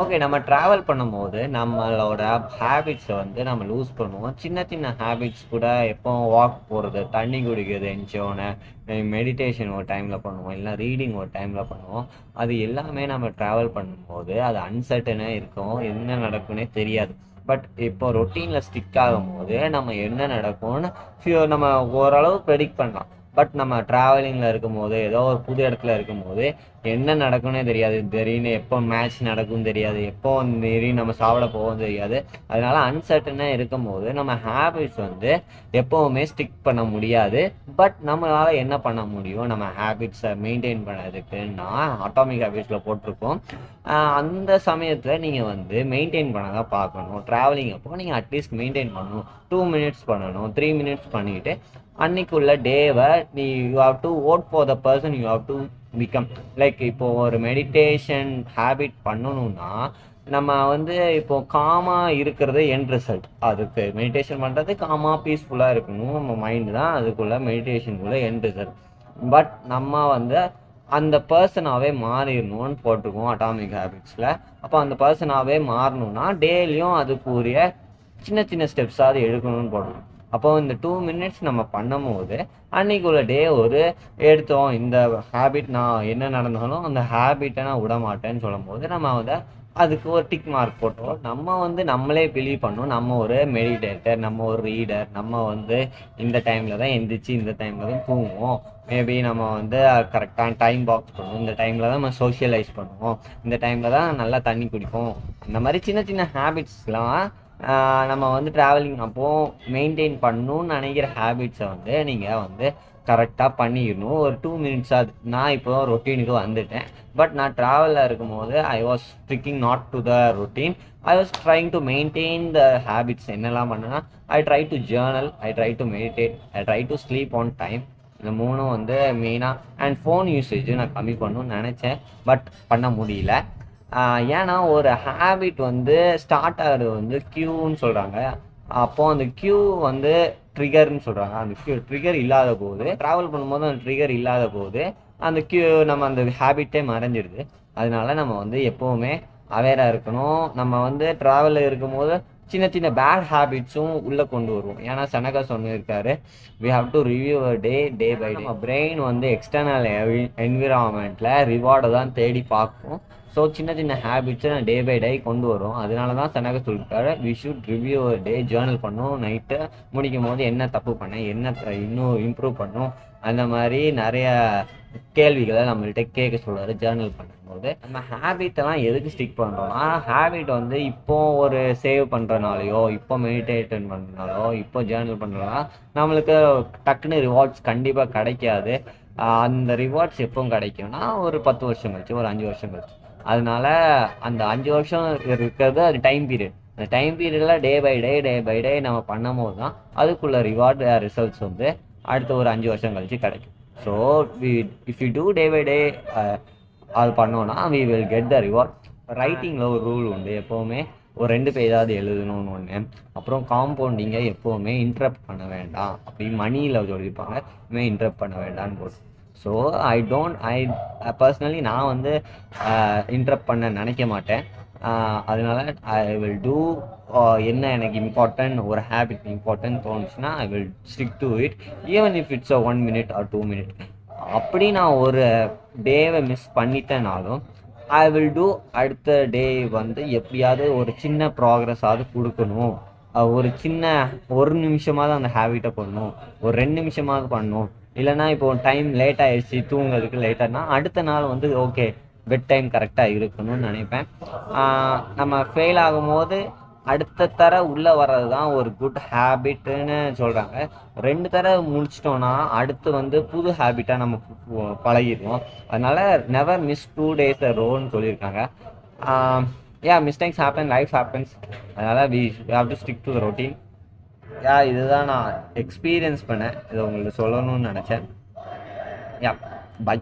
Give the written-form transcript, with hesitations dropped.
Okay. நம்ம travel பண்ணும்போது, நம்மளோட ஹேபிட்ஸ வந்து நம்ம லூஸ் பண்ணுவோம். சின்ன சின்ன ஹேபிட்ஸ் கூட எப்பவும் வாக் போறது, தண்ணி குடிக்கிறது எந்திச்சோனே, மெடிடேஷன் ஒரு டைம்ல பண்ணுவோம். இல்ல ரீடிங் ஒரு டைம்ல பண்ணுவோம். அது எல்லாமே நம்ம ட்ராவல் பண்ணும்போது, அது அன்சர்டனா இருக்கும். என்ன நடக்கும்னே தெரியாது. பட் இப்போ ரொட்டீன்ல ஸ்டிக் ஆகும்போது, நம்ம என்ன நடக்கும்னு நம்ம ஓரளவு ப்ரெடிக்ட் பண்ணலாம். பட் நம்ம ட்ராவலிங்ல இருக்கும்போது, ஏதோ ஒரு புது இடத்துல இருக்கும்போது, என்ன நடக்கும்னே தெரியாது. திடீர்னு எப்போ மேட்ச் நடக்கும்னு தெரியாது. எப்போ திடீர்னு நம்ம சாப்பிட போவோம்னு தெரியாது. அதனால அன்சர்டனா இருக்கும்போது, நம்ம ஹேபிட்ஸ் வந்து எப்பவுமே ஸ்டிக் பண்ண முடியாது. பட் நம்மளால என்ன பண்ண முடியும்? நம்ம ஹேபிட்ஸ மெயின்டெயின் பண்ணதுக்குன்னா, அட்டாமிக் ஹேபிட்ஸ்ல போட்டிருக்கோம். அந்த சமயத்துல நீங்க வந்து மெயின்டெயின் பண்ண தான் பார்க்கணும். டிராவலிங் அப்போ நீங்க அட்லீஸ்ட் மெயின்டெயின் பண்ணணும். 2 மினிட்ஸ் பண்ணணும். 3 மினிட்ஸ் பண்ணிட்டு, அன்னைக்குள்ள டேவ you have to vote for the person you have to become. Like இப்போ ஒரு மெடிடேஷன் ஹேபிட் பண்ணணும்னா, நம்ம வந்து இப்போ காமா இருக்கிறது எண்ட் ரிசல்ட். அதுக்கு மெடிடேஷன் பண்றது காமா பீஸ்ஃபுல்லா இருக்கணும். நம்ம மைண்ட் தான் அதுக்குள்ள மெடிடேஷனுக்குள்ள எண்ட் ரிசல்ட். பட் நம்ம வந்து அந்த பர்சனாவே மாறிடணும்னு போட்டிருக்கோம் அட்டாமிக் ஹேபிட்ஸ்ல. அப்போ அந்த பர்சனாவே மாறணும்னா டெய்லியும் அதுக்குரிய சின்ன சின்ன ஸ்டெப்ஸாவது எடுக்கணும்னு போடணும். அப்போ இந்த 2 மினிட்ஸ் நம்ம பண்ணும்போது அன்னைக்குள்ள டே ஒரு எடுத்தோம். இந்த ஹேபிட் நான் என்ன நடந்தாலும் அந்த ஹேபிட்டை நான் விட மாட்டேன்னு சொல்லும்போது நம்ம வந்து அதுக்கு ஒரு டிக் மார்க் போட்டோம். நம்ம வந்து நம்மளே பிலீவ் பண்ணோம். நம்ம ஒரு மெடிடேட்டர், நம்ம ஒரு ரீடர், நம்ம வந்து இந்த டைம்ல தான் எந்திரிச்சு இந்த டைம்ல தான் தூங்குவோம். மேபி நம்ம வந்து கரெக்டான டைம் பாக்ஸ் பண்ணுவோம். இந்த டைம்ல தான் நம்ம சோஷியலைஸ் பண்ணுவோம். இந்த டைம்ல தான் நல்லா தண்ணி குடிப்போம். இந்த மாதிரி சின்ன சின்ன ஹேபிட்ஸ்லாம் நம்ம வந்து ட்ராவலிங் அப்போ மெயின்டைன் பண்ணணும்னு நினைக்கிற ஹேபிட்ஸை வந்து நீங்கள் வந்து கரெக்டாக பண்ணிடணும். ஒரு 2 மினிட்ஸாவது. நான் இப்போ ரொட்டீனுக்கு வந்துட்டேன். பட் நான் ட்ராவலில் இருக்கும்போது I was sticking not to the routine. I was trying to maintain the habits. என்னெல்லாம் பண்ணேன்னா, I try to Journal, I try to meditate, I try to sleep on time. இந்த மூணும் வந்து மெயினாக. அண்ட் ஃபோன் யூசேஜ் நான் கம்மி பண்ணணும்னு நினச்சேன். பட் பண்ண முடியல. ஏன்னா ஒரு ஹேபிட் வந்து ஸ்டார்ட் ஆகிறது வந்து கியூன்னு சொல்கிறாங்க. அப்போ அந்த கியூ வந்து ட்ரிகர்னு சொல்கிறாங்க. அந்த கியூ ட்ரிகர் இல்லாத போது, ட்ராவல் பண்ணும்போது அந்த ட்ரிகர் இல்லாத போது அந்த கியூ நம்ம அந்த ஹேபிட்டே மறைஞ்சிடுது. அதனால நம்ம வந்து எப்போவுமே அவேராக இருக்கணும். நம்ம வந்து ட்ராவலில் இருக்கும்போது சின்ன சின்ன பேட் ஹேபிட்ஸும் உள்ளே கொண்டு வருவோம். ஏன்னா செனகா சொல்லியிருக்காரு, we have to review our day day by day. நம்ம பிரெயின் வந்து எக்ஸ்டர்னல் என்விரான்மெண்ட்டில் ரிவார்டை தான் தேடி பார்க்கும். ஸோ சின்ன சின்ன ஹேபிட்ஸை நான் டே பை டே கொண்டு வரும். அதனால தான் செனகா சொல்லியிருக்காரு, we should review our day. Journal பண்ணும். நைட்டு முடிக்கும் போது என்ன தப்பு பண்ணேன், என்ன இன்னும் இம்ப்ரூவ் பண்ணும், அந்த மாதிரி நிறைய கேள்விகளை நம்மள்கிட்ட கேட்க சொல்கிறாரு ஜேர்னல் பண்ணும்போது. நம்ம ஹேபிட்டெல்லாம் எதுக்கு ஸ்டிக் பண்ணுறோம்னா, ஹேபிட் வந்து இப்போ ஒரு சேவ் பண்ணுறனாலையோ, இப்போ மெடிடேஷன் பண்ணுறனாலோ, இப்போ ஜேர்னல் பண்ணுறோன்னா நம்மளுக்கு டக்குன்னு ரிவார்ட்ஸ் கண்டிப்பாக கிடைக்காது. அந்த ரிவார்ட்ஸ் எப்போ கிடைக்கும்னா ஒரு 10 வருஷம் கழிச்சு, ஒரு 5 வருஷம் கழிச்சு. அதனால அந்த 5 வருஷம் இருக்கிறது அது டைம் பீரியட். அந்த டைம் பீரியடில் டே by day day by day நம்ம பண்ணும்போது தான் அதுக்குள்ள ரிவார்டு ரிசல்ட்ஸ் வந்து அடுத்த ஒரு 5 வருஷம் கழிச்சு கிடைக்கும். So if you do day by day அது பண்ணோன்னா we will get the reward. ரைட்டிங்கில் ஒரு ரூல் உண்டு. எப்போவுமே ஒரு 2 பேஜாவது எழுதணும்னு ஒன்று. அப்புறம் காம்பவுண்டிங்கை எப்போவுமே இன்ட்ரப்ட் பண்ண வேண்டாம் அப்படி மணியில் சொல்லியிருப்பாங்க. இனிமேல் இன்ட்ரப்ட் பண்ண வேண்டாம்னு போட்டு. ஸோ ஐ பர்சனலி நான் வந்து இன்ட்ரப்ட் பண்ண நினைக்க மாட்டேன். அதனால ஐ வில் டூ என்ன எனக்கு இம்பார்ட்டன்ட், ஒரு ஹேபிட் இம்பார்ட்டன்ட் தோணுச்சுன்னா I will stick to it. Even if it's 1 minute R 2 minute. அப்படி நான் ஒரு டேவை மிஸ் பண்ணிட்டேனாலும் ஐ வில் டூ அடுத்த டே வந்து எப்படியாவது ஒரு சின்ன ப்ராக்ரஸாவது கொடுக்கணும். ஒரு சின்ன 1 நிமிஷமாவது அந்த ஹேபிட்டை பண்ணணும். ஒரு 2 நிமிஷமாவது பண்ணணும். இல்லைனா இப்போ டைம் லேட் ஆயிடுச்சு, தூங்குறதுக்கு லேட்டானா அடுத்த நாள் வந்து ஓகே பெட் டைம் கரெக்டாக இருக்கணும்னு நினைப்பேன். நம்ம ஃபெயில் ஆகும்போது அடுத்த தர உள்ளே வர்றது தான் ஒரு குட் ஹேபிட்டுன்னு சொல்கிறாங்க. 2 தர முடிச்சிட்டோன்னா அடுத்து வந்து புது ஹேபிட்டாக நம்ம பழகிடுவோம். அதனால நெவர் மிஸ் 2 days a rowன்னு சொல்லியிருக்காங்க. Mistakes happen, life happens. அதனால we have to stick to the routine. இதுதான் நான் எக்ஸ்பீரியன்ஸ் பண்ணேன். இதை உங்களுக்கு சொல்லணும்னு நினச்சேன். பை.